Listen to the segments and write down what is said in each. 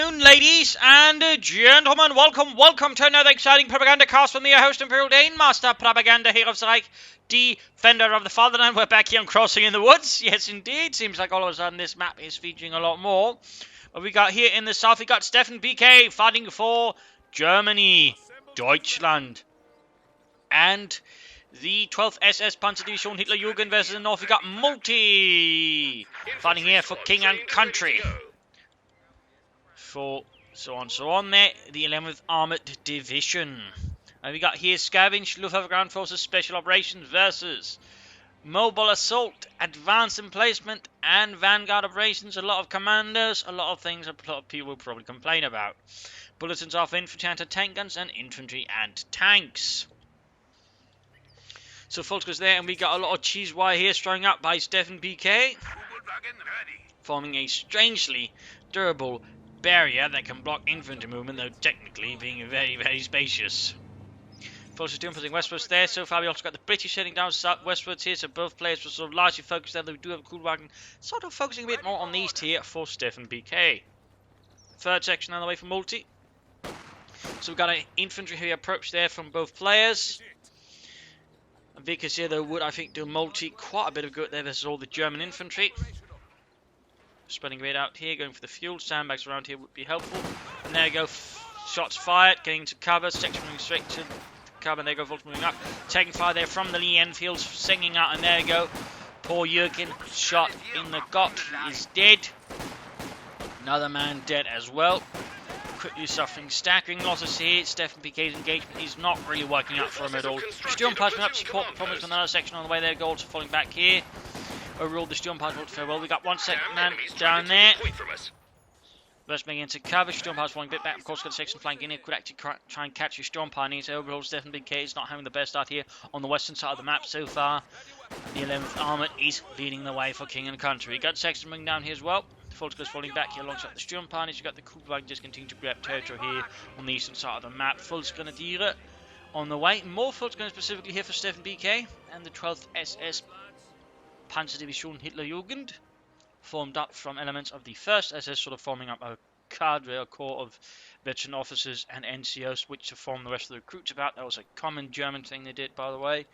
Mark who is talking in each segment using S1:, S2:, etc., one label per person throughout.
S1: afternoon, ladies and gentlemen. Welcome to another exciting Propagandacast from me, your host, Imperial Dane, Master Propaganda here of Reich, Defender of the Fatherland. We're back here on Crossing in the Woods. Yes, indeed. Seems like all of a sudden this map is featuring a lot more. What we got here in the south, we got Steffenbk fighting for Germany, Deutschland, and the 12th SS Panzerdivision Hitlerjugend versus the north. We got Multi fighting here for King and Country. For so on there, the 11th Armored Division. And we got here Scavenge, Luftwaffe Ground Forces Special Operations versus Mobile Assault, Advanced Emplacement, and Vanguard Operations. A lot of commandos, a lot of things a lot of people will probably complain about. Bulletins are for infantry anti-tank guns and infantry and tanks. So full goes there, and we got a lot of cheese wire here strung up by Steffenbk, forming a strangely durable barrier that can block infantry movement, though technically being very, very spacious. Forces doing something westwards there. So far we also got the British heading down south westwards here, so both players were sort of largely focused there, though we do have a cool wagon sort of focusing a bit more on the east here for Steffenbk. Third section on the way for Multi. So we've got an infantry heavy approach there from both players. And Vickers here though would, I think, do Multi quite a bit of good there versus all the German infantry. Spreading a bit out here, going for the fuel. Sandbags around here would be helpful. And there you go, shots fired, getting to cover. Section moving straight to cover. And there you go, Volts moving up. Taking fire there from the Lee Enfields, singing out. And there you go, poor Jürgen, shot in the gut. He is dead. Another man dead as well. Quickly suffering staggering losses here. Steffenbk's engagement is not really working out for him at all. Sturm passing up, support the promise with another section on the way there. Goals are falling back here. Overall, the Sturm Pass worked very well. We got one second man down there. First making into cover. Sturm Pass falling a bit back. Of course, got a section flank in here. Could actually try and catch your Sturm Pass. Overall, Steffenbk is not having the best start here on the western side of the map so far. The 11th Armoured is leading the way for King and Country. We got section moving down here as well. Volkswagen's falling back here alongside the Sturm Pass. You've got the Kugelwagen just continuing to grab territory here on the eastern side of the map. Volksgrenadiere on the way. More Volkswagen specifically here for Steffenbk and the 12th SS Panzerdivision Hitlerjugend, formed up from elements of the 1st SS, sort of forming up a cadre, a corps of veteran officers and NCOs, which to form the rest of the recruits about. That was a common German thing they did, by the way.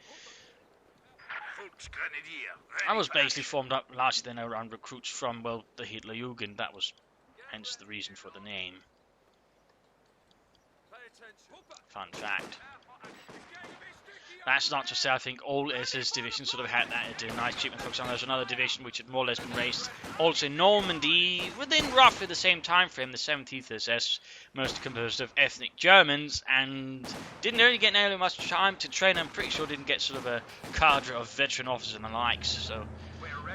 S1: I was basically formed up largely then around recruits from, well, the Hitlerjugend. That was hence the reason for the name. Fun fact. That's not to say I think all SS divisions sort of had that to a nice treatment. For example, there's another division which had more or less been raised also in Normandy within roughly the same time frame, the 17th SS, mostly composed of ethnic Germans, and didn't really get nearly much time to train. I'm pretty sure didn't get sort of a cadre of veteran officers and the likes, so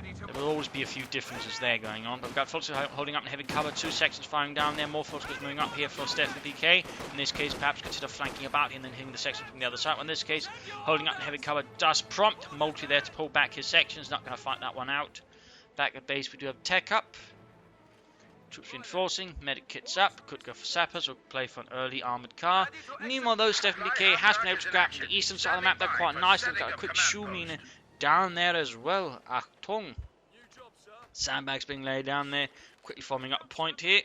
S1: there will always be a few differences there going on. But we've got Volkswagen holding up in heavy cover, two sections firing down there, more Volkswagen moving up here for Steffenbk. In this case, perhaps consider flanking about and then hitting the section from the other side. In this case, holding up in heavy cover does prompt Multi there to pull back his sections. Not going to fight that one out. Back at base, we do have tech up. Troops reinforcing, medic kits up, could go for sappers or play for an early armoured car. Meanwhile, though, Steffenbk has been able to grab the eastern side of the map there quite nicely. We've got a quick Schulmine down there as well. Achtung. Sandbags being laid down there, quickly forming up a point here,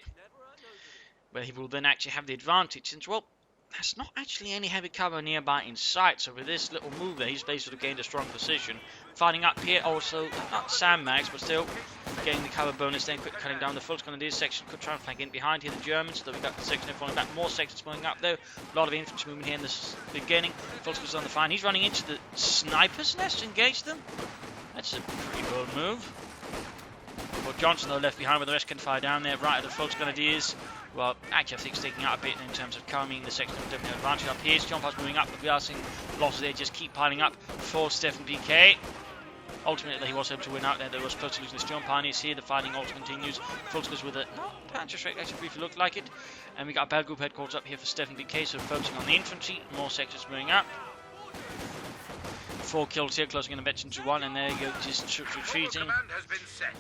S1: where he will then actually have the advantage, since, well, there's not actually any heavy cover nearby in sight. So with this little move there, he's basically gained a strong position. Fighting up here also, not sandbags, but still getting the cover bonus, then quick cutting down the Volksgrenadier section. Could try and flank in behind here the Germans, so that we've got the section falling back. More sections falling up though. A lot of infantry movement here in the beginning. Volksgrenadier's on the fine. He's running into the sniper's nest to engage them. That's a pretty bold move. Well, Johnson though left behind, with the rest can fire down there right at the Volksgrenadiers. Well, actually I think sticking out a bit in terms of coming. The section will definitely have advantage up here. John Pass moving up, but we are seeing losses there just keep piling up for Steffenbk. Ultimately, he was able to win out there. There was close to losing the Sturm Pioneers here. The fighting also continues. Volkswagen with a Panzer Strike actually briefly looked like it. And we got a battle group headquarters up here for Steffenbk, so focusing on the infantry. More sections moving up. 4 kills here, closing in a veteran to 1, and there you go, just retreating.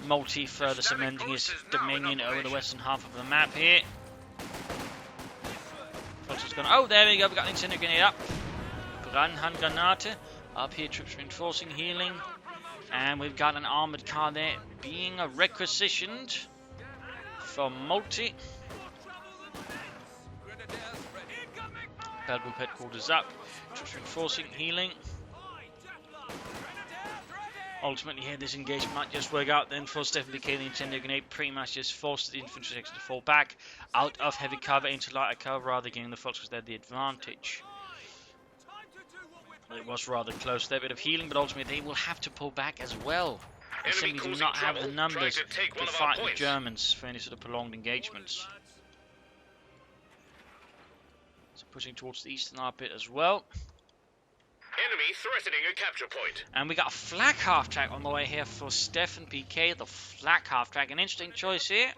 S1: Multi further cementing his dominion over the western half of the map here. Oh, there we go, we got an incendiary grenade up. Brandhandgranate. Up here, troops reinforcing, healing. And we've got an armoured car there being requisitioned from Multi. Battle group headquarters up. Troops reinforcing, healing. Ultimately here this engagement might just work out then for Steffenbk. The incendiary grenade pretty much just forced the infantry section to fall back out of heavy cover into lighter cover, rather giving the Volks there the advantage. It was rather close, there, a bit of healing, but ultimately they will have to pull back as well. They simply do not have the numbers to fight the Germans for any sort of prolonged engagements. So pushing towards the eastern armpit as well.
S2: Enemy threatening a capture point.
S1: And we got a flak half-track on the way here for Steffenbk, the flak half-track. An interesting choice here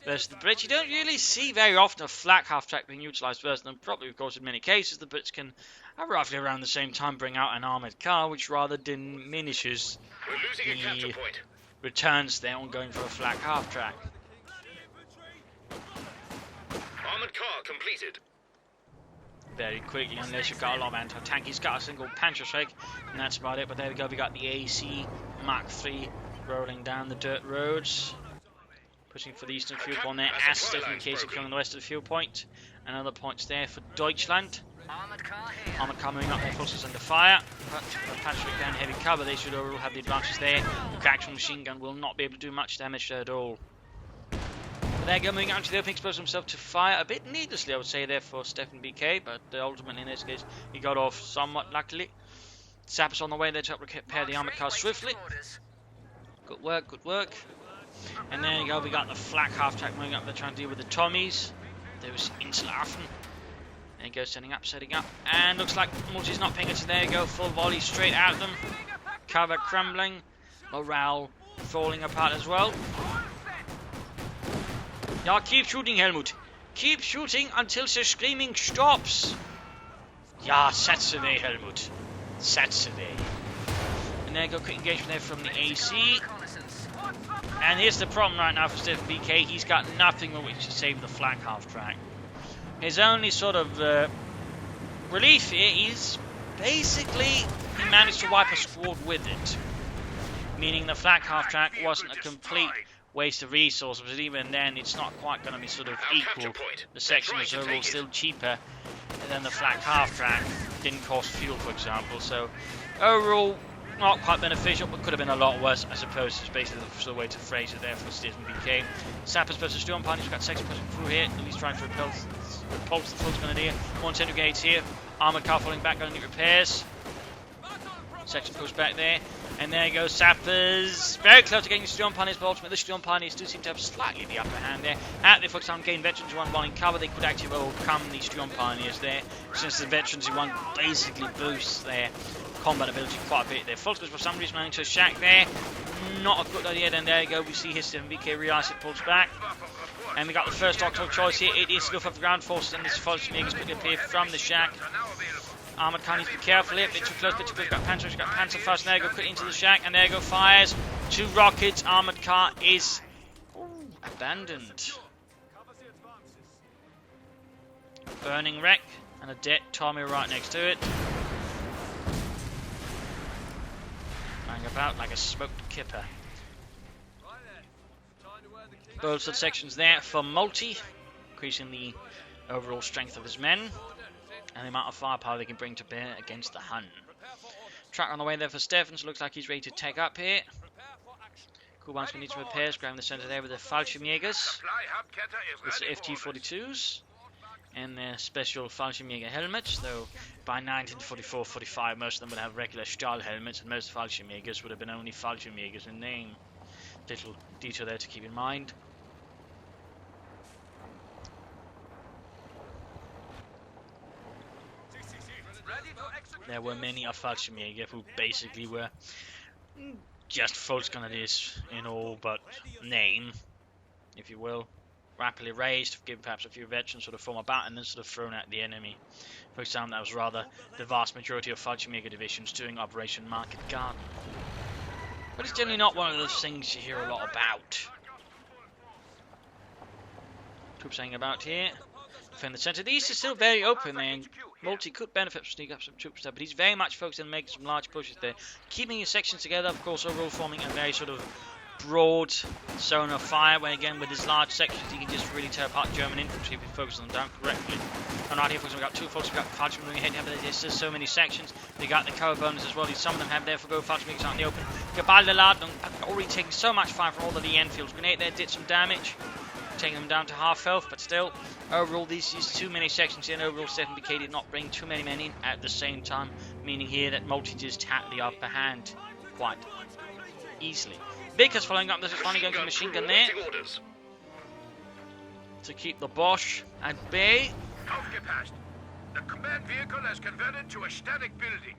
S1: versus the Brits. You don't really see very often a flak half-track being utilised versus them. Probably, of course, in many cases, the Brits can, roughly around the same time, bring out an armoured car, which rather diminishes the returns there on going for a flak half-track.
S2: Armoured car completed.
S1: Very quickly, unless you've got a lot of anti-tank. He's got a single Panzerschreck, and that's about it. But there we go, we got the AC Mark III rolling down the dirt roads. Pushing for the eastern fuel point there, as Steffenbk securing on the west of the fuel point. And other points there for Deutschland. Armoured car moving up, their forces under fire. But Panzerschreck down heavy cover, they should all have the advantage there. The actual machine gun will not be able to do much damage there at all. But there you go, moving out to the opening, exposing himself to fire a bit needlessly, I would say, there for Steffenbk, but ultimately in this case he got off somewhat luckily. Sappers on the way there to help repair the armoured car swiftly. Good work, good work. And there you go, we got the flak half-track moving up there trying to deal with the Tommies. Those Inselhafen. There you go, setting up, and looks like Multi's not paying attention. There you go, full volley straight at them. Cover crumbling, morale falling apart as well. Yeah, keep shooting, Helmut. Keep shooting until the screaming stops. Yeah, that's the way, Helmut. That's the way. And there you go, quick engagement there from the AC. And here's the problem right now for Steffenbk. He's got nothing with which to save the flak half-track. His only sort of relief here is basically he managed to wipe a squad with it. Meaning the flak half-track wasn't a complete waste of resources, but even then it's not quite going to be sort of equal. The section is overall still cheaper than the flak half-track. Didn't cost fuel, for example, so overall not quite beneficial, but could have been a lot worse, I suppose. It's basically the way to phrase it there for Steffenbk. Sappers versus Storm Parties, we've got section pushing through here, at least trying to repulse the Volks grenadier. One center gates here, armoured car falling back, going to need repairs. Section pushed back there, and there goes Sappers. Very close to getting the Storm Pioneers, but ultimately the Storm Pioneers do seem to have slightly the upper hand there. At the Volks gain veterans who won while in cover, they could actually overcome the Storm Pioneers there, since the veterans who won basically boosts their combat ability quite a bit there. Volks for some reason managing to shack there. Not a good idea, then there you go, we see his Steffenbk realise it pulls back. And we got the first doctoral choice here, it is Luftwaffe ground forces, and this Volksjägers quickly appear from the shack. Armoured car needs to be careful here, bit too close, got Panzerfaust, there you go, quickly into the shack, and there you go, fires, 2 rockets, armoured car is abandoned. Burning wreck, and a dead Tommy right next to it. Lying about like a smoked kipper. Both sections there for Multi, increasing the overall strength of his men and the amount of firepower they can bring to bear against the Hun. Track on the way there for Steffens, looks like he's ready to take up here. Kuban's going to need some repairs, grabbing the centre there with the Fallschirmjägers, with the FT-42s, and their special Fallschirmjäger helmets, though by 1944-45 most of them would have regular Stahl helmets, and most Fallschirmjägers would have been only Fallschirmjägers in name. Little detail there to keep in mind. There were many of Fallschirmjäger who basically were just Volksgrenadiers in all but name, if you will. Rapidly raised, given perhaps a few veterans sort of form a bat and then sort of thrown at the enemy. For example, that was rather the vast majority of Fallschirmjäger divisions doing Operation Market Garden. But it's generally not one of those things you hear a lot about. Troops hanging about here. Defend the centre. The east is still very open there, and Multi could benefit from sneaking up some troops there, but he's very much focused on making some large pushes there. Keeping his sections together, of course, overall forming a very sort of broad zone of fire, where again with his large sections he can just really tear apart German infantry if he focuses them down correctly. And right here, for example, we've got two folks, we've got Fallschirm moving ahead. There's just so many sections. They got the cover bonus as well. Some of them have therefore go Fallschirm out in the open. Gebaldeladung already taking so much fire from all of the Enfields. Grenade there did some damage, taking them down to half health, but still, overall, these too many sections here, and overall, Steffenbk did not bring too many men in at the same time, meaning here that Multi just had the upper hand quite easily. Vickers following up, there's finally going to machine gun there to keep the Bosch at bay.
S3: Aufgepasst. The command vehicle has converted to a static building.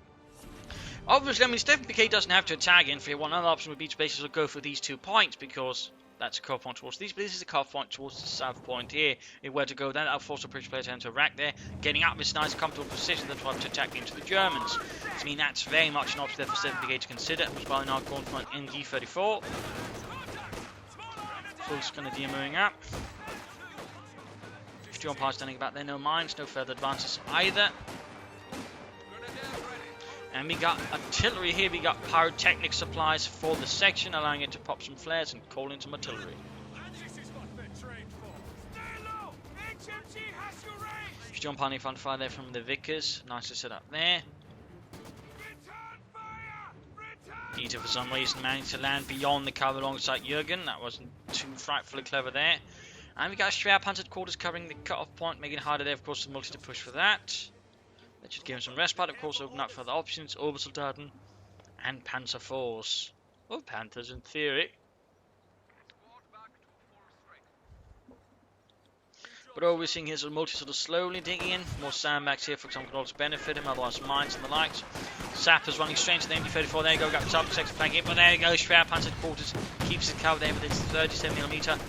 S1: Obviously, I mean, Steffenbk doesn't have to attack Infantry. One other option would be to basically go for these 2 points, because that's a cutoff point towards these, but this is a cutoff point towards the south point here. If were to go then, that'll force the British player to enter a rack there, getting out of this nice comfortable position that try to attack into the Germans. I mean, that's very much an option there for Steffenbk to consider, as well now going for an MG34. Full Grenadier moving up. John Parr standing about there, no mines, no further advances either. And we got artillery here, we got pyrotechnic supplies for the section, allowing it to pop some flares and call in some artillery. John Parr found fire there from the Vickers, nicely set up there. Dieter for some reason managed to land beyond the cover alongside Jürgen, that wasn't too frightfully clever there. And we got Schwerpanzer quarters covering the cut-off point, making it harder there, of course, for Multi to push for that. That should give him some respite, of course, open up further options, Obersoldaten and Panzer Force. Or Panthers in theory. But all we're seeing here is Multi sort of slowly digging in. More sandbags here, for example, can also benefit him, otherwise mines and the likes. Sappers running straight to the MG34, there you go, got the top sector flank in, but there you go, Schwerpanzer quarters keeps it covered there with its 37mm.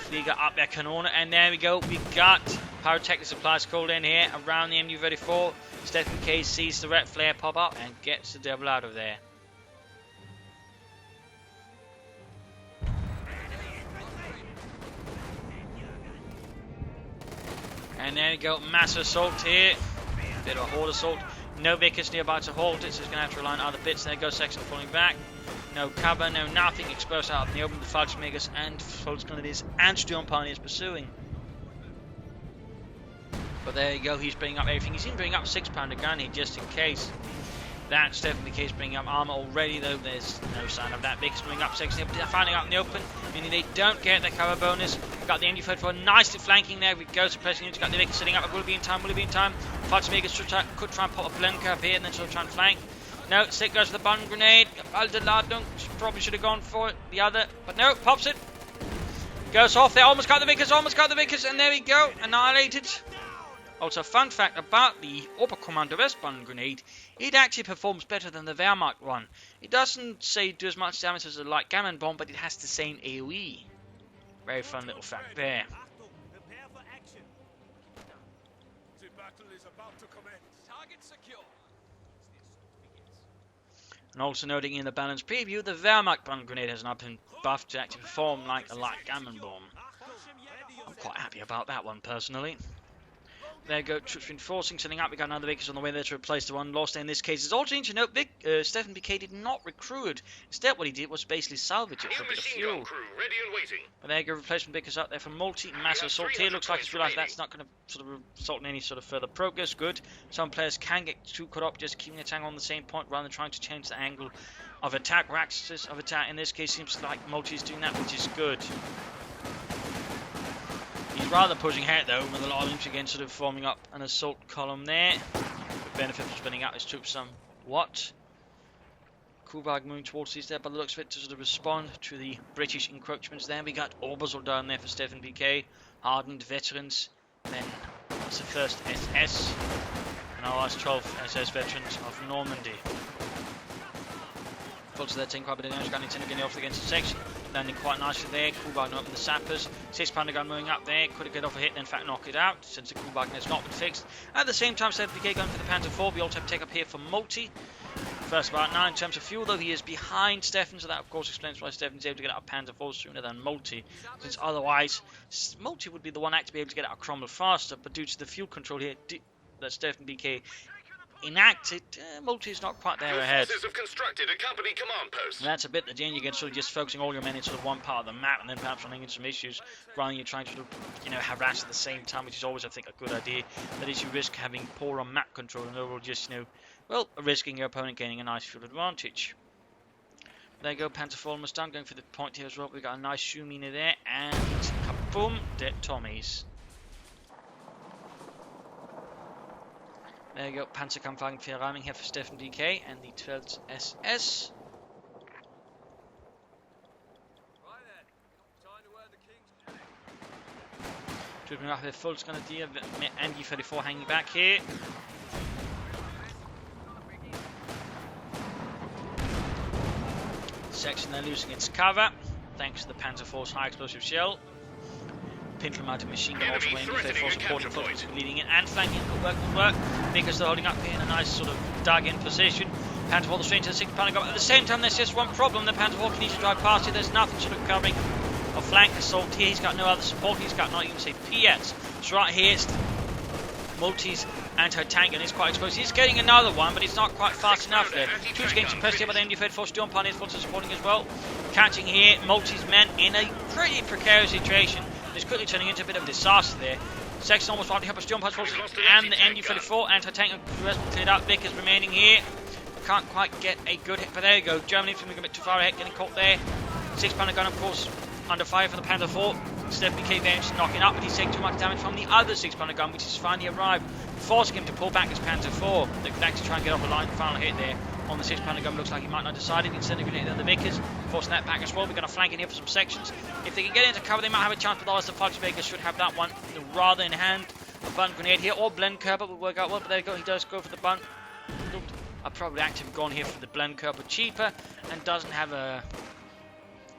S1: Flieger up their Kanone, and there we go, we got pyrotechnic supplies called in here around the MU-34. Steffenbk sees the red flare pop up and gets the devil out of there. And there we go, massive assault here, bit of a horde assault. No Vickers nearby to hold it, so he's going to have to rely on other bits. There goes section falling back. No cover, no nothing, exposed out in the open. The Fallschirmjägers and Volksgrenadiers and Sturmpioneers pursuing. But there you go, he's bringing up everything. He's even bringing up a 6-pounder gun here just in case. That Steffenbk is bringing up armor already, though there's no sign of that. Vickers bringing up section here, finding out in the open, meaning they don't get the cover bonus. Got the MG34 nicely flanking there. We go suppressing into got the Vickers sitting up. Will it be in time? Will it be in time? Fallschirmjägers could try and pop a Blenker up here and then sort of try and flank. No, Stick goes for the bomb grenade. Aldeladung probably should have gone for it. The other, but no, pops it. Goes off. They almost got the Vickers, and there we go, annihilated. Also, fun fact about the Oberkommando Westbahn grenade, it actually performs better than the Wehrmacht one. It doesn't say do as much damage as a light gammon bomb, but it has the same AoE. Very fun little fact there. And also noting in the balanced preview, the Wehrmacht bomb grenade has not been buffed to actually perform like a light gammon bomb. I'm quite happy about that one personally. There go, troops reinforcing, setting up. We got another Vickers on the way there to replace the one lost. In this case, it's also interesting to note Steffenbk did not recruit. Instead, what he did was basically salvage it for a bit of fuel.
S2: Crew ready and waiting.
S1: But there you go, replacement Vickers up there for Multi. Massive assault here. Looks like he's realised that's not going to sort of result in any sort of further progress. Good. Some players can get too caught up just keeping the tank on the same point rather than trying to change the angle of attack, or axis of attack. In this case, seems like Multi is doing that, which is good. He's rather pushing ahead though, with a lot of infantry again sort of forming up an assault column there. The benefit from spinning out his troops somewhat. Kubag moving towards these there, by the looks of it, to sort of respond to the British encroachments there. We got Obersoldaten there for Steffenbk, hardened veterans. Then that's the first SS, and our last 12 SS veterans of Normandy. Also, they're taking quite a bit of damage. Gun intended getting off against the section, landing quite nicely there. Kubag up with the sappers. 6-pounder gun moving up there. Could have get off a hit and in fact knock it out, since the Kubag has not been fixed. At the same time, Steffenbk going for the Panzer IV. We also have to take up here for Multi. First about 9 in terms of fuel, though he is behind Steffen, so that of course explains why Steffen's able to get out of Panzer IV sooner than Multi, since otherwise Multi would be the one act to be able to get out of Cromwell faster, but due to the fuel control here that Steffenbk enacted, Multi's not quite there ahead.
S2: Forces have constructed a company command post.
S1: And that's a bit that you get sort of just focusing all your men in sort of one part of the map and then perhaps running into some issues rather than you trying to, harass at the same time, which is always, I think, a good idea. That is, you risk having poor on map control and overall just, risking your opponent gaining a nice field advantage. There you go, Panzer almost done, going for the point here as well. We've got a nice Shumina there, and kaboom, dead Tommies. There you go, Panzerkampfwagen 4 Ramming here for Steffenbk and the 12th SS. Driven up with Volksgrenadier, MG34 hanging back here. Section they're losing its cover, thanks to the Panzer IV's high explosive shell. Pintle mounted machine gun also weighing MG34 supporting Volks leading in and flanking. Good work, because they're holding up here in a nice sort of dug-in position. Panzer IV straight to the 6-pounder gun. At the same time, there's just one problem. The Panzer IV can easily drive past here. There's nothing sort of covering a flank assault here. He's got no other support. He's got not even say PS. So right here, it's Multi's anti-tank and it's quite exposed. He's getting another one, but it's not quite fast enough there. Two's getting suppressed here by the MG34. Sturmplan is also supporting as well. Catching here, Multi's men in a pretty precarious situation. It's quickly turning into a bit of a disaster there. Section almost wiping up a Sturmplan forces and the MG34 anti-tank has been cleared out. Vic is remaining here. Can't quite get a good hit, but there you go. Germany moving a bit too far ahead, getting caught there. 6-pounder gun, of course, under fire from the Panzer IV. Steffenbk there just knocking up, but he's taking too much damage from the other 6-pounder gun, which has finally arrived, forcing him to pull back his Panzer IV. They could actually try and get off the line. Final hit there on the 6-pounder gun. Looks like he might not have decided. Instead of grenade on the Vickers, forcing that back as well. We're going to flank in here for some sections. If they can get into cover, they might have a chance, but otherwise the Volkswagen should have that one rather in hand. A bunt grenade here, or Blenkerper would work out well, but there you go. He does go for the bunt. I've probably actually gone here for the Blenkerper cheaper, and doesn't have a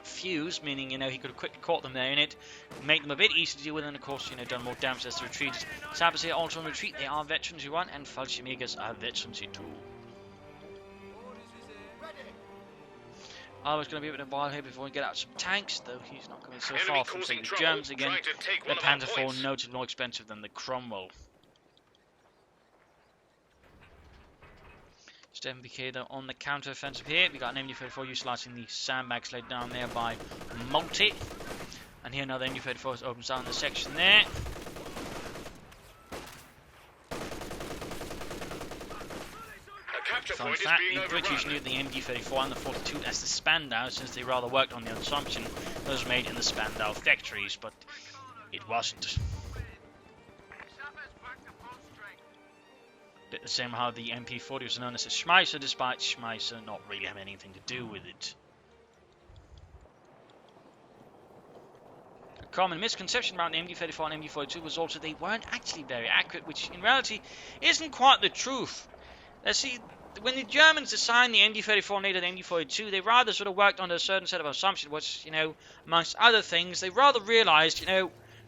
S1: fuse, meaning, he could have quickly caught them there in it, make them a bit easier to deal with, and of course, done more damage as they retreated. Sabres here also on retreat. They are veterans who won, and Fallschirmjägers are veterans who too. I was going to be a bit of a while here before we get out some tanks, though he's not coming so far from the Germans again. The Panzer IV noted more expensive than the Cromwell. Steffenbk though on the counter-offensive here. We got an MG34 utilising the sandbags laid down there by Multi. And here another MG34 opens down the section there. Fun fact, the British knew the MG34 and the 42 as the Spandau, since they rather worked on the assumption that was made in the Spandau factories, but it wasn't. Bit the same how the MP40 was known as a Schmeisser, despite Schmeisser not really having anything to do with it. A common misconception about the MG34 and MG42 was also they weren't actually very accurate, which in reality isn't quite the truth. Let's see, when the Germans designed the MG34 and later the MG42, they rather sort of worked on a certain set of assumptions, which, amongst other things, they rather realized,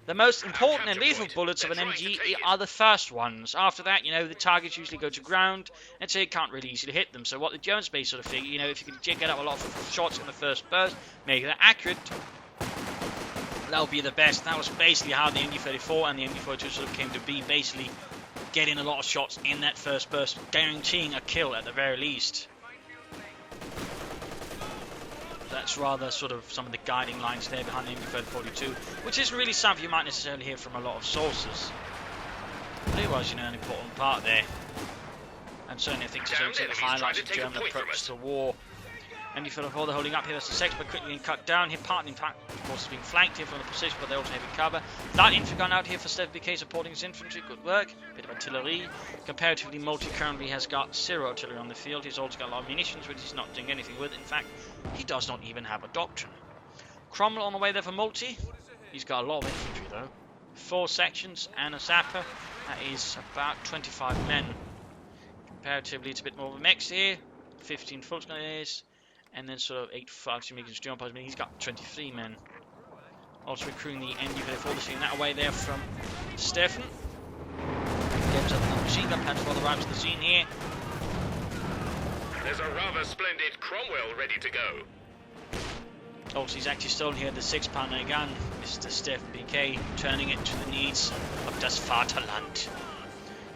S1: the most important and lethal bullets of an MG are the first ones. After that, the targets usually go to ground, and so you can't really easily hit them. So what the Germans base sort of figure, if you can get out a lot of shots in the first burst, make that accurate, that'll be the best. That was basically how the MG34 and the MG42 sort of came to be, basically getting a lot of shots in that first burst, guaranteeing a kill at the very least. That's rather sort of some of the guiding lines there behind the MG42, which isn't really something you might necessarily hear from a lot of sources. But it was, an important part there. And certainly I think to sort of highlight the German approach to war. MG44 they're holding up here, that's the section, but quickly being cut down here. Partly, in fact, of course, being flanked here from the position, but they also have cover. Light infantry gun out here for Steffenbk supporting his infantry, good work. Bit of artillery. Comparatively, Multi currently has got 0 artillery on the field. He's also got a lot of munitions, which he's not doing anything with. In fact, he does not even have a doctrine. Cromwell on the way there for Multi. He's got a lot of infantry though. 4 sections and a sapper. That is about 25 men. Comparatively, it's a bit more of a mix here. 15 Volksgrenadiers. And then sort of 8 Fallschirmjägers jump. I mean, he's got 23 men. Also recruiting the MG34, seeing that away there from Steffen. Gets up the machine gun pants while the arrives at the scene here.
S2: There's a rather splendid Cromwell ready to go.
S1: Also, he's actually stolen here the 6-pounder gun, Mr. Steffenbk, turning it to the needs of Das Vaterland.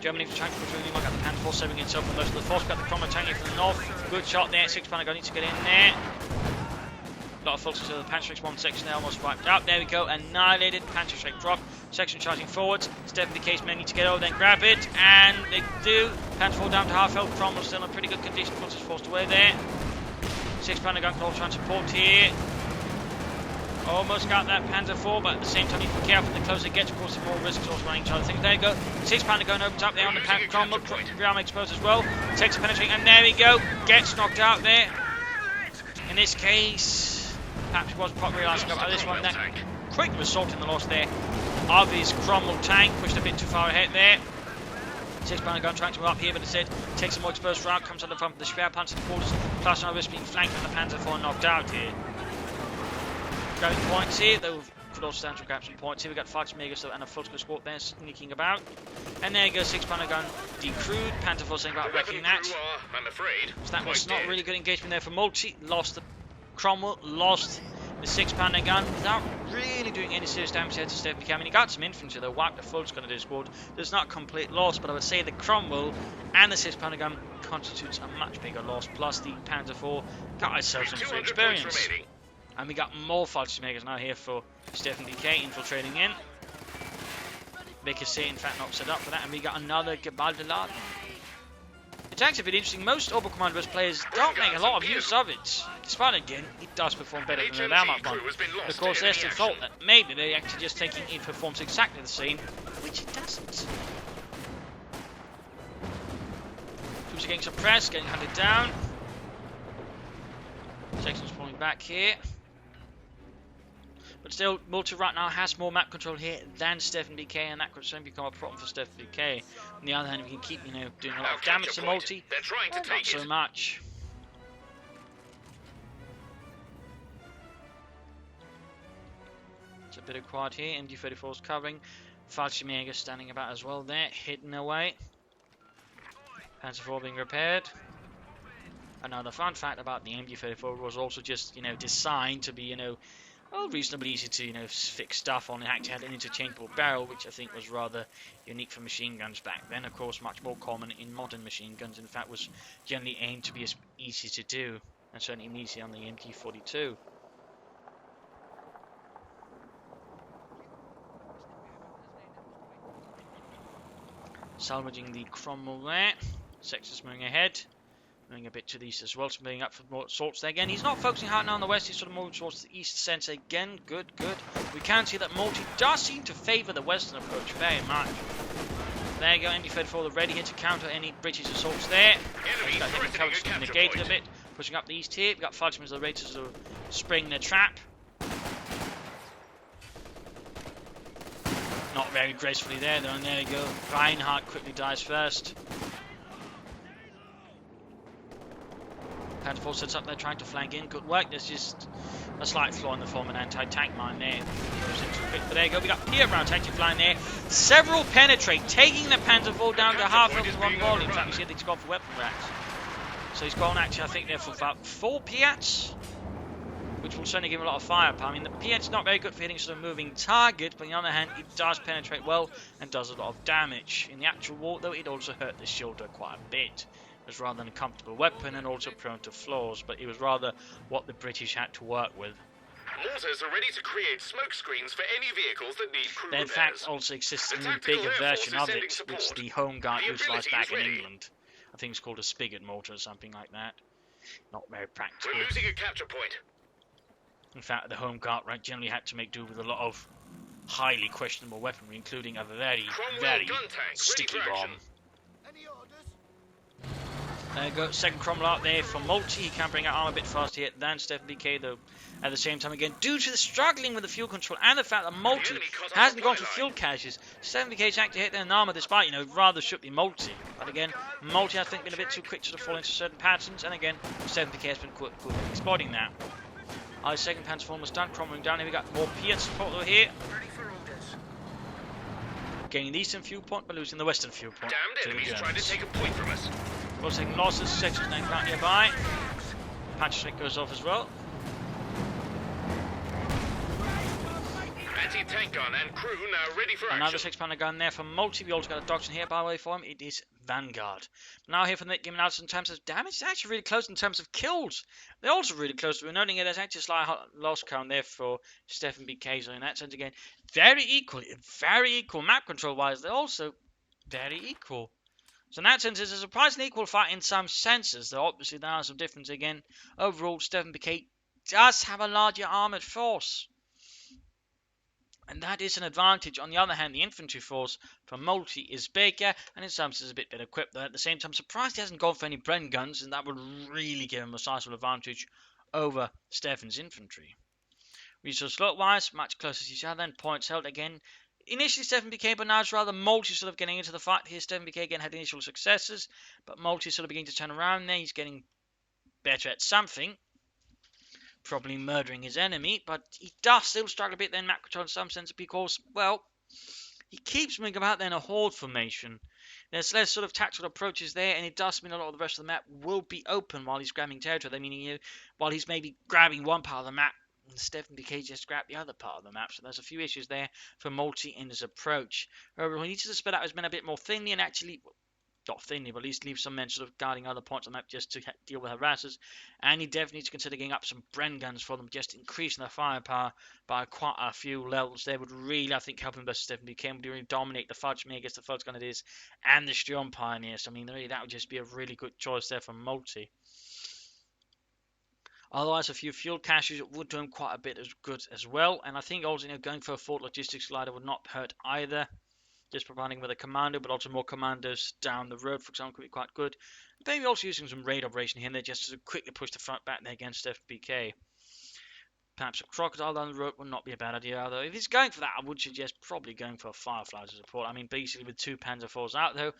S1: Germany for tank pushing. Might got the Panzer IV saving itself from most of the force. Got the Cromwell tank here from the north. Good shot there. 6 Panagon needs to get in there. A lot of folks to the Panzerstrike 1 section there, almost wiped out. There we go, annihilated. Panzerstrike drop. Section charging forwards. Steffenbk men need to get over, then grab it, and they do. Panzer IV down to half health. Cromwell still in pretty good condition. Puts his forced away there. 6 Panagon can also try and support here. Almost got that Panzer IV, but at the same time, you have to be careful. The closer it gets, of course, the more risks also running into other things. There you go. 6 Panagon opens up there on the Panzer Cromwell. Ground exposed as well. Takes a penetrating, and there we go. Gets knocked out there. In this case, perhaps he wasn't properly realising about this one. That quick assault in the loss there of his Cromwell tank. Pushed a bit too far ahead there. 6 Panagon trying to move up here, but instead takes a more exposed route. Comes on the front of the Schwerpanzer quarters. Plus another risk being flanked, and the Panzer IV knocked out here. Grabbing points here, though could also stand to grab some points here. We got 5 Megers and a full squad there sneaking about. And there goes 6 Panagon decrewed. Panzer IV saying about wrecking that.
S2: I'm afraid.
S1: So that was not really good engagement there for Multi. Lost the Cromwell, lost the 6 Panagon without really doing any serious damage here to Steffenbk. I mean, he got some infantry though. Wiped the full squad of his squad. There's not complete loss, but I would say the Cromwell and the 6 Panagon constitutes a much bigger loss. Plus the Panzer IV got itself some free experience. And we got more Fallschirmjägers now here for Steffenbk infiltrating in. BKC in fact not set up for that, and we got another Geballte Laden. It's actually a bit interesting. Most Oberkommando players don't make a lot of use of it. Despite again, it does perform better than the Wehrmacht one. Of course, there's the fault that maybe they're actually just thinking it performs exactly the same, which it doesn't. Troops are getting suppressed, getting hunted down. Sections falling back here. But still, Multi right now has more map control here than Steffenbk, and that could certainly become a problem for Steffenbk. On the other hand, we can keep, doing a lot of damage to Multi, not so much. It's a bit of quad here. MG34 is covering. Fallschirmjäger standing about as well there, hidden away. Panzer IV being repaired. Another fun fact about the MG34 was also just, designed to be, reasonably easy to, fix stuff on. It actually had an interchangeable barrel, which I think was rather unique for machine guns back then. Of course, much more common in modern machine guns. In fact, was generally aimed to be as easy to do, and certainly easy on the MG42. Salvaging the Cromwell there. Sector's moving ahead. Moving a bit to the east as well, so moving up for more assaults there again. He's not focusing hard now on the west, he's sort of moving towards the east centre again. Good. We can see that Multi does seem to favour the western approach very much. There you go, MG34 ready here to counter any British assaults there. We've got hidden cover just negated a bit. Pushing up the east here, we've got Fallschirmjäger ready to sort of spring their trap. Not very gracefully there though, and there we go. Reinhardt quickly dies first. Panzer IV sets up there trying to flank in. Good work. There's just a slight flaw in the form of an anti-tank mine there. Goes in too quick. But there you go. We got Pierre Brown actually flying there. Several penetrate, taking the Panzer IV down to half health with one volley. In fact, we see that he's gone for weapon racks. So he's gone actually, I think, there for about 4 Piats, which will certainly give him a lot of firepower. I mean, the Piat's not very good for hitting sort of moving target, but on the other hand, it does penetrate well and does a lot of damage. In the actual war, though, it also hurt the shoulder quite a bit. It was rather an uncomfortable weapon and also prone to flaws, but it was rather what the British had to work with.
S2: Mortars are ready to create smoke screens for any vehicles that need crew
S1: There in
S2: repairs.
S1: fact also exists a new bigger version of it, which the Home Guard utilised back in England. I think it's called a spigot mortar or something like that. Not very practical.
S2: We're losing a capture point.
S1: In fact, the Home Guard generally had to make do with a lot of highly questionable weaponry, including a very sticky bomb. There you go, second Cromwell out there for Multi. He can bring out armor a bit faster here than Steffenbk, though at the same time again, due to the struggling with the fuel control and the fact that Multi hasn't gone for fuel caches, Steffenbk's actually hit an armor despite, rather should be Multi. But again, Multi I think been a bit too quick to fall into certain patterns, and again, Steffenbk has been good at exploiting that. Our second Panzer IV was done, Cromwell down here, we got more Piat support over here. Gaining the eastern fuel point, but losing the western fuel point.
S2: Damned enemies trying to take a point from us.
S1: We're taking losses, sections now right nearby. Panzerstrike goes off as well.
S2: Anti-tank gun and crew now ready for
S1: Another
S2: action.
S1: 6-pounder gun there from Multi. We also got a doctrine here, by the way, for him. It is Vanguard. Now here for the mid-game analysis in terms of damage. It's actually really close in terms of kills. They're also really close. We're noting there's actually a slight loss count there for Steffenbk. So in that sense, again, very equal map control-wise. They're also very equal. So in that sense, it's a surprisingly equal fight in some senses. Though obviously there are some differences again. Overall, Steffenbk does have a larger armoured force. And that is an advantage. On the other hand, the infantry force from Multi is bigger, and in some senses a bit better equipped. Though at the same time, surprised he hasn't gone for any Bren guns, and that would really give him a sizable advantage over Steffen's infantry. Resource slot-wise, much closer to each other, and points held again. Initially Steffenbk, but now it's rather Multi sort of getting into the fight here. Steffenbk again had initial successes, but Multi sort of beginning to turn around there. He's getting better at something. Probably murdering his enemy, but he does still struggle a bit there in map control in some sense because, well, he keeps moving about there in a horde formation. There's less sort of tactical approaches there, and it does mean a lot of the rest of the map will be open while he's grabbing territory. Meaning, while he's maybe grabbing one part of the map, Steffenbk just grabbed the other part of the map. So there's a few issues there for Multi in his approach. However, he needs to spread out his men a bit more thinly and actually, not thinly, but at least leave some men sort of guarding other points on the map just to deal with harassers. And he definitely needs to consider getting up some Bren guns for them, just increasing their firepower by quite a few levels. They would really, I think, help him versus Steffenbk, would really dominate the Fudge Me against the Fudge Grenadiers and the Strion Pioneers. So, I mean, really, that would just be a really good choice there for Multi. Otherwise, a few fuel caches would do him quite a bit as good as well. And I think also, going for a Fort Logistics glider would not hurt either. Just providing with a commando, but also more commandos down the road, for example, could be quite good. Maybe also using some raid operation here and there just to quickly push the front back there against Steffenbk. Perhaps a crocodile down the road would not be a bad idea, although if he's going for that, I would suggest probably going for a Firefly as a support. I mean, basically with 2 Panzer IVs out, though,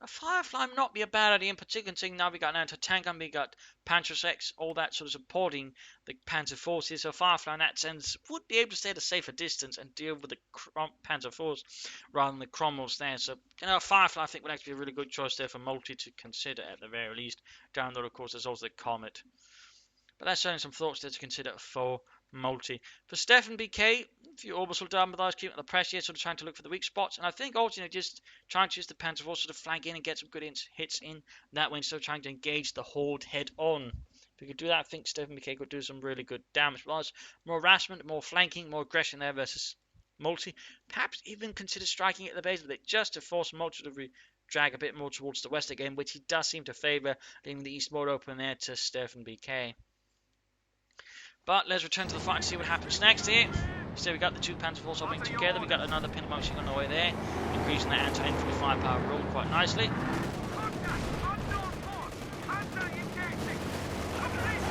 S1: a Firefly would not be a bad idea, in particular considering now we got an anti-tank gun, we got Panzer X, all that sort of supporting the Panzer forces. So Firefly in that sense would be able to stay at a safer distance and deal with the Panzer IVs rather than the Cromwells there. So, Firefly I think would actually be a really good choice there for Multi to consider at the very least. Down there, of course, there's also the Comet. But that's certainly some thoughts there to consider for Multi. For Steffenbk, a few orbital dynamites keeping the pressure here, sort of trying to look for the weak spots. And I think also, just trying to use the Panzer IV sort of flank in and get some good hits in that way, instead of trying to engage the horde head on. If we could do that, I think Steffenbk could do some really good damage. Plus, more harassment, more flanking, more aggression there versus Multi. Perhaps even consider striking at the base of it just to force Multi to drag a bit more towards the west again, which he does seem to favour, leaving the east more open there to Steffenbk. But let's return to the fight and see what happens next here. So we got the 2 Panzer IVs holding together. We got another pin machine on the way there, increasing the anti-infantry firepower roll quite nicely.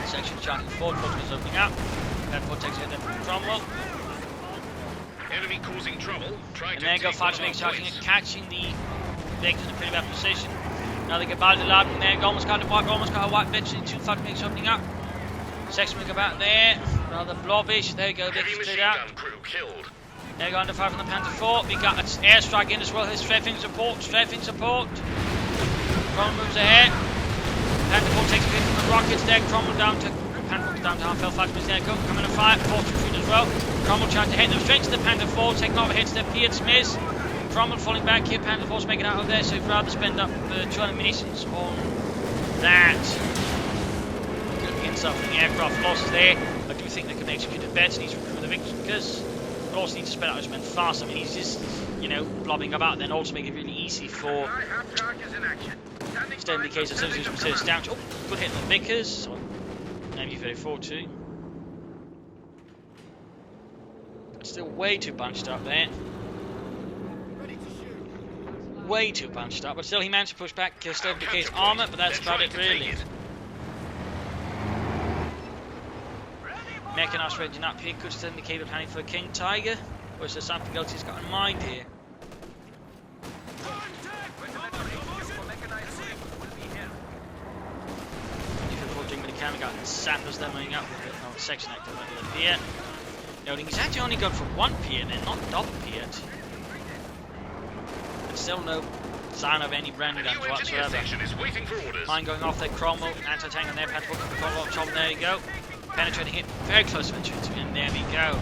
S1: Section charging forward, Fortune is opening up. That takes it then from Cromwell.
S2: Enemy causing trouble.
S1: And there go Fudge Me charging and catching the Vegas in a pretty bad position. Now they get Baldi Laden there. Almost got a wipe. Eventually 2 Fudge Me opening up. Section we about there, rather blobbish. There you go, big straight out. There you go, under 5 on the Panzer IV. We got an airstrike in as well. Here's strafing support. Cromwell moves ahead. Panzer IV takes a hit from the rockets there. Cromwell down to half-health. Fudge there. Coming to fire. Fortune shoot as well. Cromwell trying to hit them straight to the Panzer IV. Taking over hits there. Pierce miss. Cromwell falling back here. Panzer IV's making out of there. So he'd rather spend up 200 munitions on that. Suffering aircraft losses there. I do think they could execute it better. He's recruiting the Vickers, but also needs to spread out his men fast. I mean, he's just, blobbing about, then also make it really easy for Steffenbk case of Citizens damage. Oh, good hit on the Vickers. MU-34 too. But still way too bunched up there. Way too bunched up, but still he managed to push back Steffenbk's armour, but that's about it really. Mechanized ranging up here, could Steffenbk planning for a King Tiger, or is there something else he's got in mind here? Doing with the camera, got Sanders there moving up with a section active with a Piet. Noting he's actually only gone for 1 Piet then, not double Piet. But still no sign of any Bren guns whatsoever. Mine going off there, Cromwell, anti-tank on there, Panzer IV, Cromwell on top, there you go. Penetrating it very close to and there we go.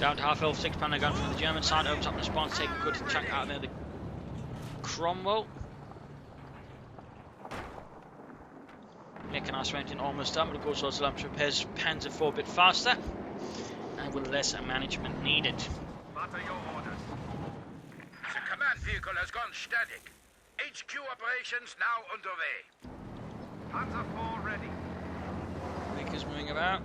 S1: Down to half health, 6-pounder gun from the German side, opens up the response, taking a good chunk out there. The Cromwell. Making our strength almost done, but of course also repairs Panzer IV a bit faster and with less management needed.
S3: What are your orders? The command vehicle has gone static. HQ operations now underway. Panzer IV ready.
S1: Vickers moving about.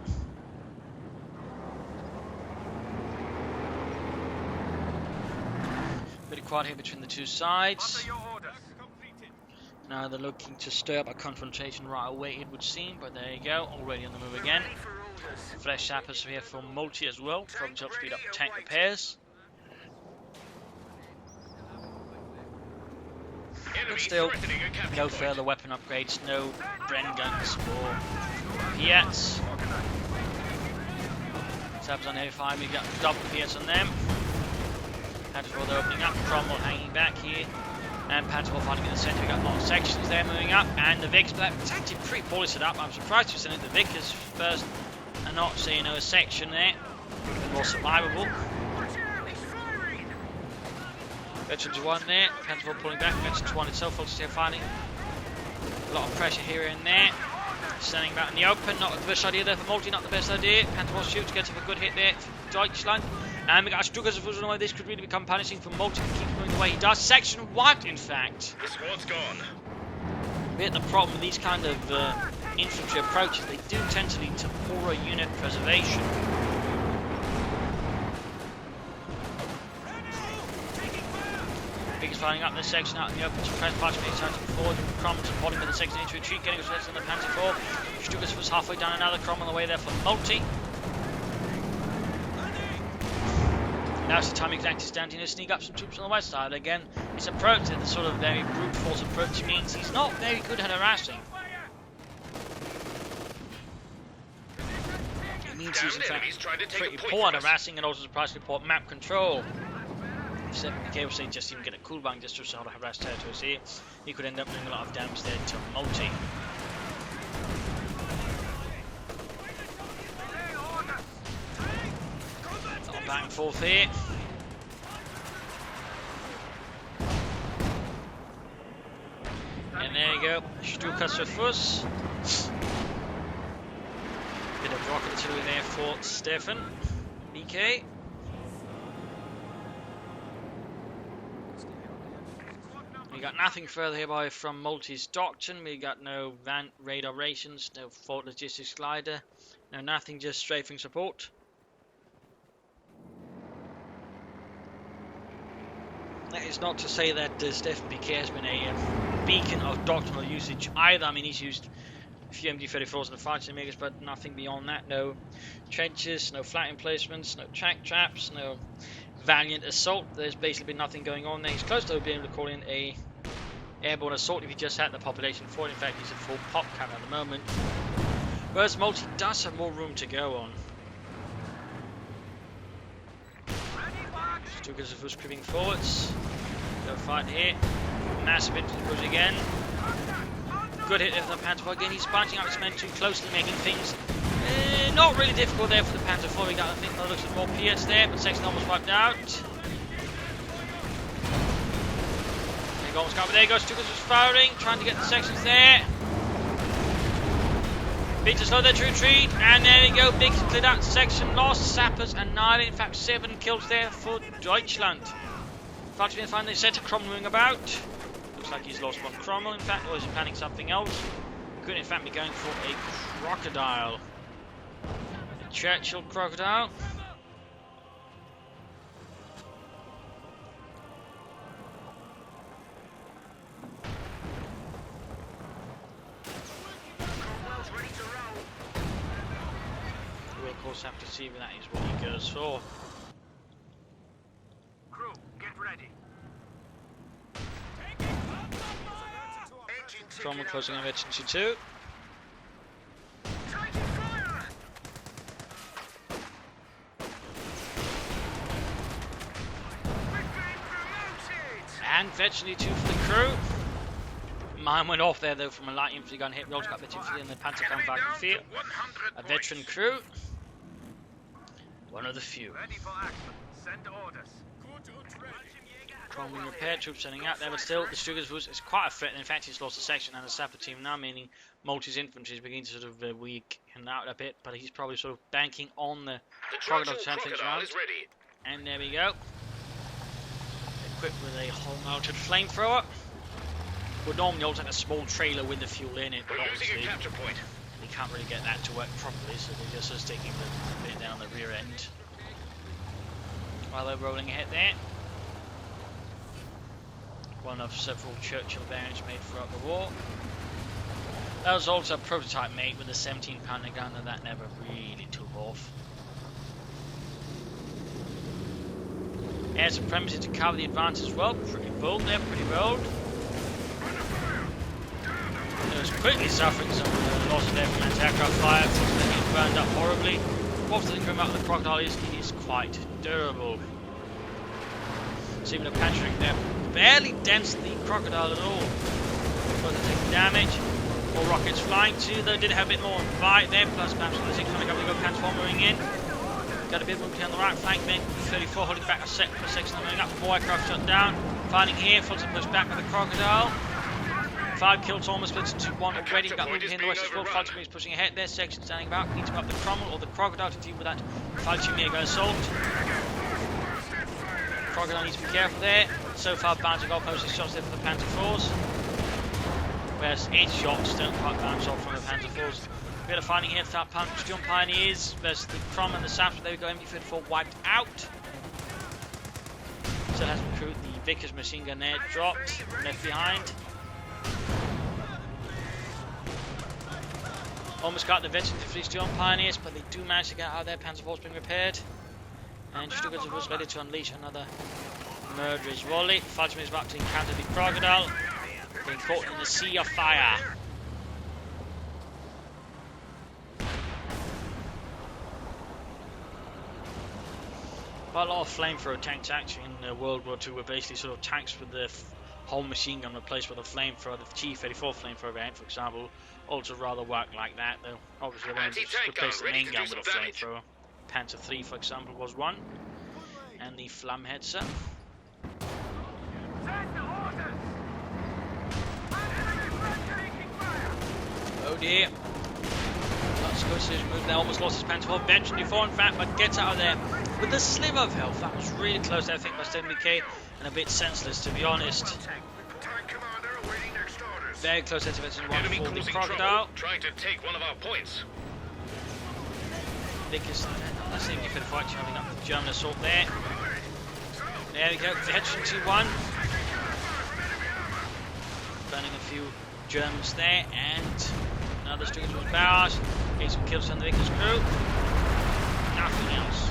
S1: Bit of quiet here between the two sides.
S3: What are your orders?
S1: Now they're looking to stir up a confrontation right away, it would seem, but there you go, already on the move again. Fresh sappers here from Multi as well, probably to help speed up tank repairs. But still, no further weapon upgrades, no Bren guns or Piats. Tabs on heavy fire, we got double Piats on them. Panther they're opening up, Cromwell hanging back here. And Panther fighting in the centre, we got a lot of sections there moving up. And the Vics, but it's actually pretty poorly set up. I'm surprised we're sending the Vickers first and not seeing a section there. More survivable. Veterans 1 there, Panther pulling back, Veterans 1 itself also still fighting. A lot of pressure here and there. Standing back in the open, not the best idea there for Multi, not the best idea. Panther shoots, gets up a good hit there for Deutschland. And we got Stukas of away. This could really become punishing for Multi to keep going the way he does. Section 1, in fact.
S2: The squad's gone.
S1: Bit the problem with these kind of infantry approaches, they do tend to lead to poorer unit preservation. Biggest firing up this section out in the open to press partially turns forward. Cromwell to the bottom of the section into retreat, getting us on the Panzer IV. Stukas was halfway down another Cromwell on the way there for Multi. Now it's the time exactly standing to sneak up some troops on the west side. Again, his approach, the sort of very brute force approach, means he's not very good at harassing. It means he's in fact pretty poor at harassing and also surprisingly poor at map control. If Steffenbk was saying just even get a cool bang just to sort of harass territories here, he could end up doing a lot of damage there to Multi. Back and forth here. And there you go, Stukas for Fuss. Bit of rocket artillery there for Steffenbk. We got nothing further here from Multi's doctrine. We got no radar rations, no Fort Logistics glider, no nothing, just strafing support. That is not to say that Steffenbk has been a beacon of doctrinal usage either. I mean, he's used a few MD-34s and the fighting makers, but nothing beyond that. No trenches, no flat emplacements, no track traps, no valiant assault. There's basically been nothing going on there. He's close to being able to call in a airborne assault if he just had the population for it. In fact, he's at full pop count at the moment. Whereas Multi does have more room to go on. Stukas of us creeping forwards. Go fight here. Massive infantry push again. Good hit there from the Panzer IV. Again, he's bunching up his men too closely, making things not really difficult there for the Panzer IV. We got, I think, that looks at more PS there, but section almost wiped out. There goes Stukas was firing, trying to get the sections there. Big to slow their retreat, and there we go. Big cleared out section, lost sappers and 9, in fact 7 kills there for Deutschland. Infantry finally set to Cromwell moving about. Looks like he's lost one Cromwell, in fact, or is he planning something else? Could in fact be going for a crocodile. A Churchill crocodile. We'll of course have to see if that is what he goes for.
S3: Crew, get ready.
S1: Cromwell closing on Infantry 2. And Infantry 2 for the crew. Mine went off there though from a light infantry gun hit. Rolls got Infantry and the Panzer come back in field. A veteran crew. One of the few.
S3: Ready for action. Send orders.
S1: Cromwell repaired, troops sending out there, but still, the Stugas is quite a threat. In fact, he's lost a section and a sapper team now, meaning Maltese infantry is beginning to sort of weaken out a bit, but he's probably sort of banking on the Crocodile to turn things around. And there we go. Equipped with a hull-mounted flamethrower. Would normally also have a small trailer with the fuel in it, but obviously we can't really get that to work properly, so they're just sort of sticking the bit down the rear end. While they're rolling ahead there. One of several Churchill variants made throughout the war. That was also a prototype made with a 17-pounder gun, and that never really took off. Air supremacy to cover the advance as well. Pretty bold there, pretty bold. It was quickly suffering some loss of air from anti-aircraft fire. Of course, they get burned up horribly. What's the thing about the Crocodile is it is quite durable. So even the pattering there barely dents the Crocodile at all. But they take damage. More rockets flying too, though did have a bit more bite there, plus perhaps the 6 coming up, we got transforming in. Got a bit more on the right flank then, 34 holding back a sec for 6 coming up, more aircraft shut down. Fighting here, full to push back with the Crocodile. 5 kills almost split to 1 already, got moving here in the west as well. Infantry is pushing ahead there, section standing back, needs to go up the Cromwell or the Crocodile to deal with that Infantry mega assault. Crocodile needs to be careful there. So far, bouncing off most of the shots there for the Panzer IVs. Whereas 8 shots don't quite bounce off from the Panzer IVs. We got a fighting here, Fat Punch, Steel Pioneers versus the Crom and the Saps. There we go, MB-34 wiped out. Still has recruit the Vickers machine gun there, dropped, left behind. Almost got the veterans of the Steel Pioneers, but they do manage to get out of there. Panzer IVs being repaired. And Stuttgart was ready to unleash another murderous volley. Fudgeman is about to encounter the Crocodile, being caught in the sea of fire. Quite a lot of flamethrower tanks actually in World War II were basically sort of tanks with the whole machine gun replaced with a flamethrower. The T-34 flamethrower variant, for example, also rather worked like that, though obviously they wanted to replace the main gun with a flamethrower. Panzer III, for example, was one, and the Flammhetzer. Oh dear. That's good, so he's moved there, almost lost his Panzer IV, eventually before in fact, but gets out of there with a sliver of health. That was really close there, I think, by Steffenbk, and a bit senseless, to be honest. Very close there to one for the Crocodile.
S2: Trying to take one of our points.
S1: Vickers, let's see if you can fight having up the German assault there. There we go, Veteran 2-1. Burning a few Germans there, and another Stuttgart was barraged. Getting some kills on the Vickers crew. Nothing else.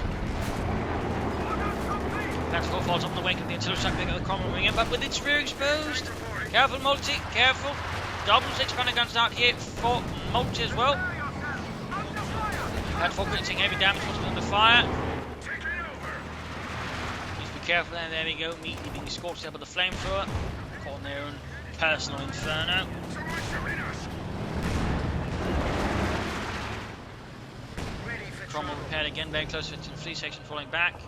S1: Panzer IV falls up in the wake of the artillery strike. They got the Cromwell moving in, but with its rear exposed. Careful, Multi, careful. Double 6-pounder guns out here for Multi as well. Panzer IV taking heavy damage, was under fire. Needs to be careful there. There we go. Immediately being scorched there by the flamethrower. Caught on their own personal inferno. Cromwell repaired again, very close to the fleet section, falling back.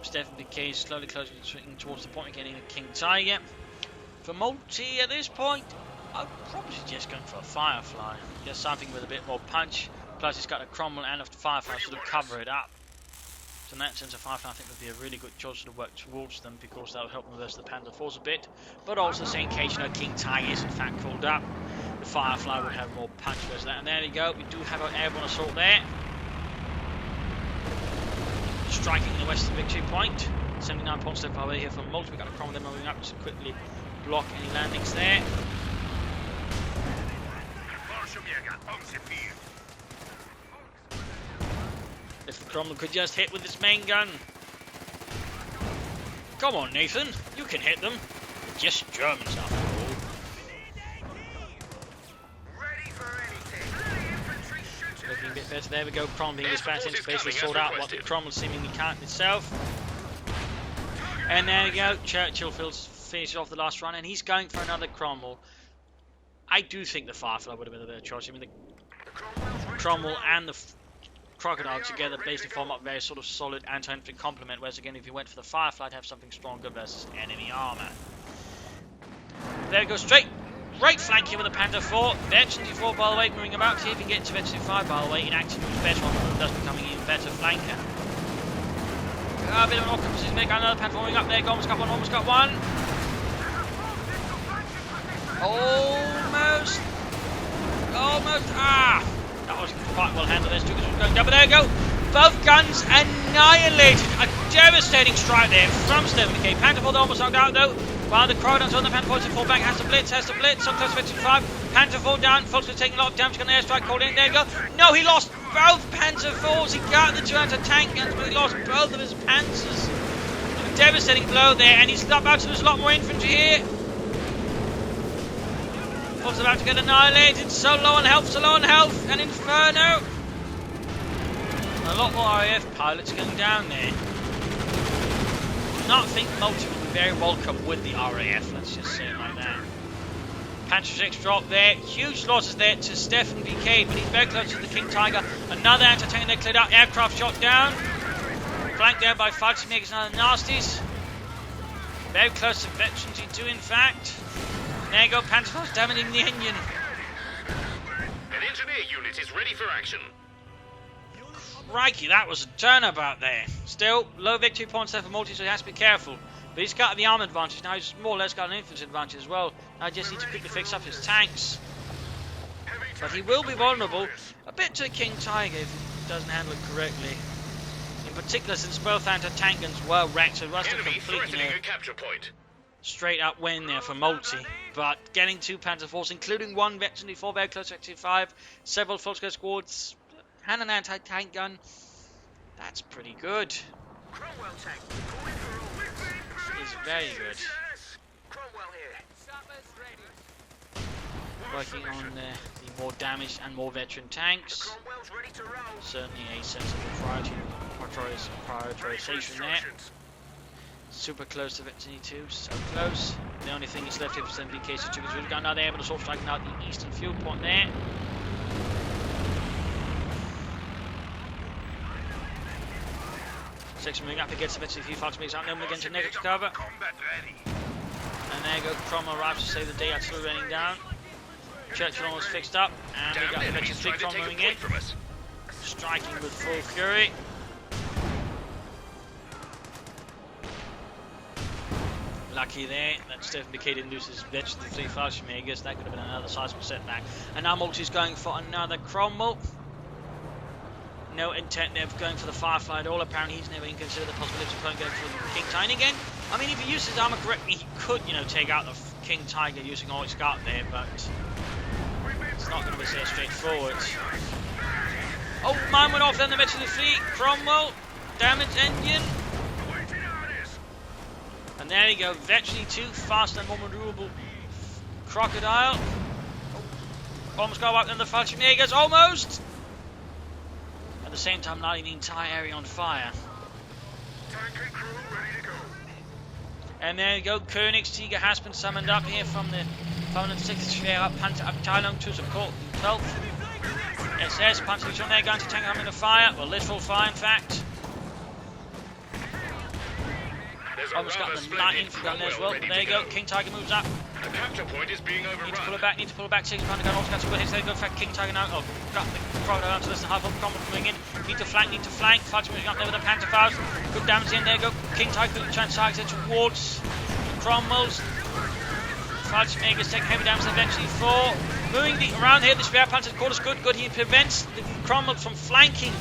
S1: Steffenbk is slowly closing towards the point, getting the King Tiger. For Multi at this point, I'd probably suggest going for a Firefly. Just something with a bit more punch. Plus, it's got a Cromwell and a Firefly to sort of cover it up. So in that sense, a Firefly I think would be a really good choice to work towards them, because that will help them versus the Panzer IVs a bit. But also, say in case King Tiger is in fact called up, the Firefly would have more punch versus that. And there we go. We do have an airborne assault there. Striking the western victory point. 79 points so far away here from Multi. We've got a Cromwell there moving up to quickly block any landings there. If the Cromwell could just hit with its main gun. Come on, Nathan. You can hit them. Just Germans after all. Looking a bit better. There we go. Cromwell being dispatched into basically sort out what the Cromwell seemingly can't itself. And there we go. Churchill finishes off the last run, and he's going for another Cromwell. I do think the Firefly would have been a better choice. I mean, the Cromwell and the Crocodile together basically form up a very sort of solid anti-infantry complement, whereas again if you went for the Firefly, I'd have something stronger versus enemy armor. There it goes, straight right flank here with the Panther 4. Veteran 4 by the way, moving about. See if you can get to Veteran 5 by the way. In action moves better on the move, thus becoming even better flanker. A bit of an awkward position there, got another Panther moving up there. Almost got one, almost got one. Almost. Ah! That wasn't quite well handled. There's two guns going down, but there you go. Both guns annihilated. A devastating strike there from Steffenbk. Panther 4 almost knocked out though. While the Crowdowns on the Panther 4 to fall back, has to blitz, so close to 55. Panther 4 down, Folks taking a lot of damage, got an airstrike called in, there you go. No, he lost both Panther 4s, he got the two anti-tank guns, but he lost both of his Panzers. A devastating blow there, and he's about to lose a lot more infantry here. Folks about to get annihilated, so low on health, and Inferno. A lot more RAF pilots going down there. Do not think multi will be very welcome with the RAF, let's just say it like that. Panther 6 drop there, huge losses there to Steffenbk, but he's very close to the King Tiger. Another anti-tank there cleared out, aircraft shot down. Flanked there by Fightmakers and other nasties. Very close to Veteran G2 in fact. There you go, Panther 4 damaging the engine.
S2: An engineer unit is ready for action.
S1: Crikey, that was a turnabout there. Still, low victory points there for Multi, so he has to be careful. But he's got the armor advantage, now he's more or less got an infantry advantage as well. Now he just needs to quickly fix up his tanks. But he will be vulnerable a bit to King Tiger if he doesn't handle it correctly. In particular, since both anti-tank guns were wrecked, so it was a complete
S2: capture point.
S1: Straight up win there for Multi. But getting two Panther 4s, including one Veteran 4 very close to 5, several Volkswagen squads, and an anti-tank gun, that's pretty good. Is very good. Working on the more damaged and more veteran tanks. Certainly a sense of prioritization there. Super close to Veteran 2, so close. The only thing is left here for Steffenbk is to really gun. Now they're able to sort of strike out the eastern fuel point there. Section moving up against the Veteran 3 Fox makes out them against the negative cover. And there you go, Cromwell arrives to save the day, artillery raining down. Churchill almost fixed up, and we got the Veteran 3 Cromwell moving in. Striking with full fury. Lucky there that Steffenbk didn't lose his Veteran 3 Fallschirmjägers. That could have been another sizable setback. And now Multi's going for another Cromwell. No intent there of going for the Firefly at all. Apparently he's never even considered the possibility of going for the King Tiger again. I mean, if he used his armor correctly, he could, take out the King Tiger using all he's got there, but it's not going to be so straightforward. Oh, mine went off then, the Veteran 3, Cromwell, damaged engine. And there you go, Veteran 2, faster and more maneuverable Crocodile. Oh, almost got wiped in the Fallschirmjägers, almost! At the same time lighting the entire area on fire. And there you go, Königstiger has been summoned up here from the 6th Panzerabteilung to support the 12th SS. Panzer on there going to tank coming to fire, well, literal fire in fact. Almost got the light infantry gun there as well, but there you go, King Tiger moves up.
S2: The capture point is being overrun.
S1: Need to pull it back, 6 pounder gun, also got some good hits there, go for King Tiger now. Oh, got the Crocodile to listen, half of Cromwell coming in. Need to flank, Fighter moving up there with the Panther 5s. Good damage in there, go King Tiger trying to target towards the Cromwells. Fallschirmjägers taking heavy damage eventually for moving around here. The Speer Panzer quarters good, he prevents the Cromwell from flanking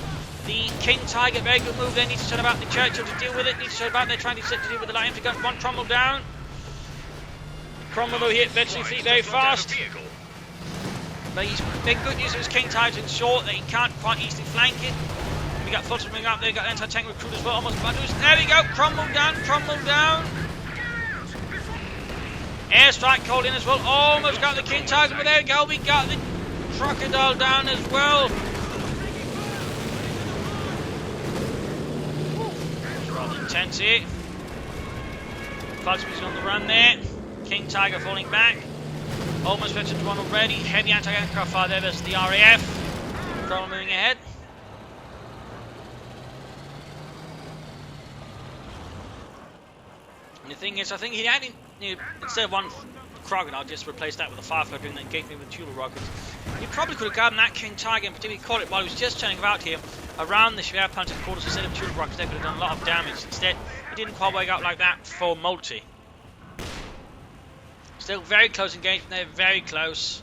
S1: the King Tiger. Very good move there, needs to turn about the Churchill to deal with it, needs to turn about there trying to deal with the light infantry gun. One Cromwell down. Cromwell will hit Veteran Fleet very fast. But he's been good use of his King Tiger in short that he can't quite easily flank it. We got Fulton moving up there, got anti-tank recruit as well, almost bundles. There we go, Cromwell down. Airstrike called in as well, almost got the King Tiger, but there we go, we got the Crocodile down as well. Rather intense here. Foxby's on the run there. King Tiger falling back. Almost veteran one already. Heavy anti-aircraft fire there versus the RAF. Cromwell moving ahead. thing is, I think he had, instead of one crocodile, just replaced that with a Firefly and then gave me with Tula rockets. He probably could have gotten that King Tiger and particularly caught it while he was just turning about here around the Schwer Panzer quarters instead of Tula rockets. They could have done a lot of damage. Instead, he didn't quite wake up like that for multi. Still very close engagement there, very close.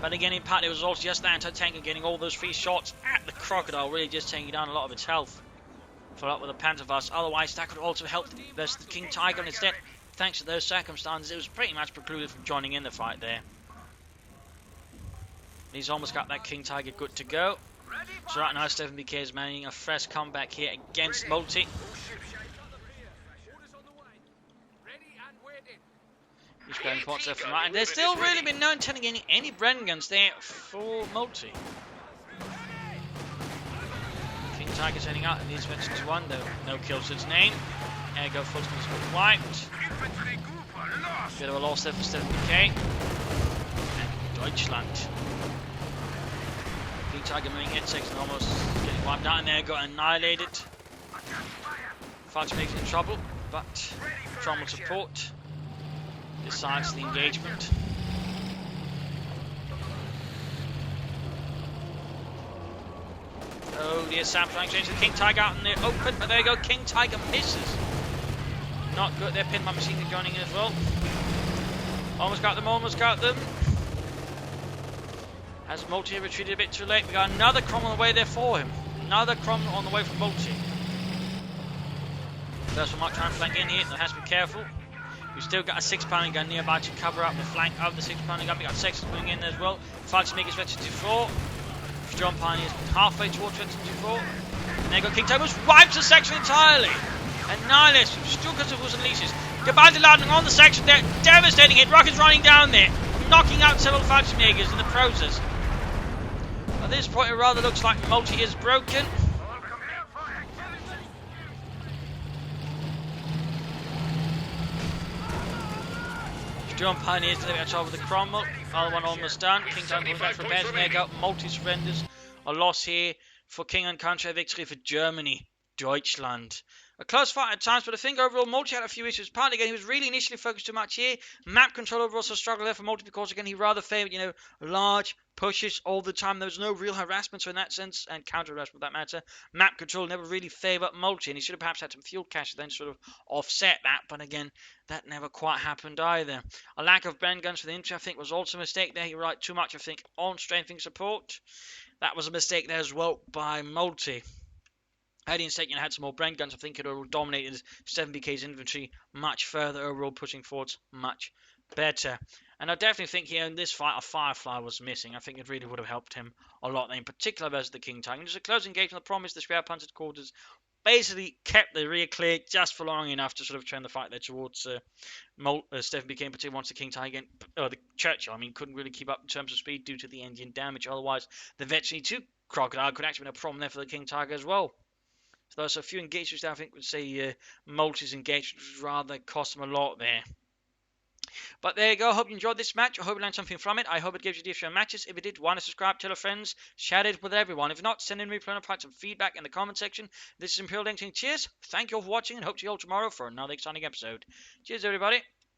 S1: But again, in part, it was also just the anti-tanker getting all those 3 shots at the crocodile, really just taking down a lot of its health. Followed up with a Panzerfaust. Otherwise, that could also help versus the King Tiger. And instead, thanks to those circumstances, it was pretty much precluded from joining in the fight there. He's almost got that King Tiger good to go. So right now, Steffenbk is managing a fresh comeback here against multi. He's going points there from right, and there's still really been no intending any Bren guns there for multi. King Tiger's heading out, and he's mentioned to 1 though. No kills to its name. Ergo, Fullsman's got wiped. Bit of a loss there for Steffenbk. And Deutschland. King Tiger moving hit 6 and almost getting wiped out, and there got annihilated. Fullsman's in trouble, but Trommel support decides the engagement. Oh dear, Sam trying to change the King Tiger out in the open, but there you go, King Tiger misses. Not good, they're pinned by machine gun joining in as well. Almost got them, almost got them. Has multi retreated a bit too late? We got another Crom on the way there for him. Another Crom on the way from multi. First one might try and flank in here, so has to be careful. We've still got a 6-pounding gun nearby to cover up the flank of the 6-pounding gun. We got sections moving in as well. Fullsman is ready to 4. John Pioneer's halfway towards 24. And there you go, King Tiger wipes the section entirely. Annihilates with Stukas and leashes. Goodbye to Loudon on the section there. Devastating hit. Rockets running down there. Knocking out several Fullsman in the process. At this point, it rather looks like multi is broken. John Pioneer's delivering a trouble with the Cromwell. Other one almost done. King Tiger going back for repairs, and there you go. Multi surrenders. A loss here for King and Country. A victory for Germany. Deutschland. A close fight at times, but I think overall multi had a few issues. Partly again, he was really initially focused too much here. Map control overall also struggled there for multi because again he rather favoured, large pushes all the time. There was no real harassment, so in that sense, and counter harassment for that matter, map control never really favoured multi, and he should have perhaps had some fuel cache then sort of offset that. But again, that never quite happened either. A lack of Bren guns for the Infantry, I think, was also a mistake there. He relied too much, I think, on strengthening support. That was a mistake there as well by multi. Had he instead had some more Bren guns, I think it would have dominated Steffenbk's infantry much further, overall pushing forwards much better. And I definitely think here in this fight, a Firefly was missing. I think it really would have helped him a lot, in particular versus the King Tiger. Just a close engagement, I promise the Schwer Panzer quarters basically kept the rear clear just for long enough to sort of turn the fight there towards Steffenbk, in particular once the King Tiger, the Churchill, couldn't really keep up in terms of speed due to the engine damage. Otherwise, the Vetchy 2 Crocodile could actually have been a problem there for the King Tiger as well. So there's a few engagements there, I think would say multi's engagement would rather cost them a lot there. But there you go. I hope you enjoyed this match. I hope you learned something from it. I hope it gives you different matches. If it did, why not subscribe, tell your friends, share it with everyone. If not, send in me some feedback in the comment section. This is Imperial Link saying cheers. Thank you all for watching and hope to see you all tomorrow for another exciting episode. Cheers, everybody.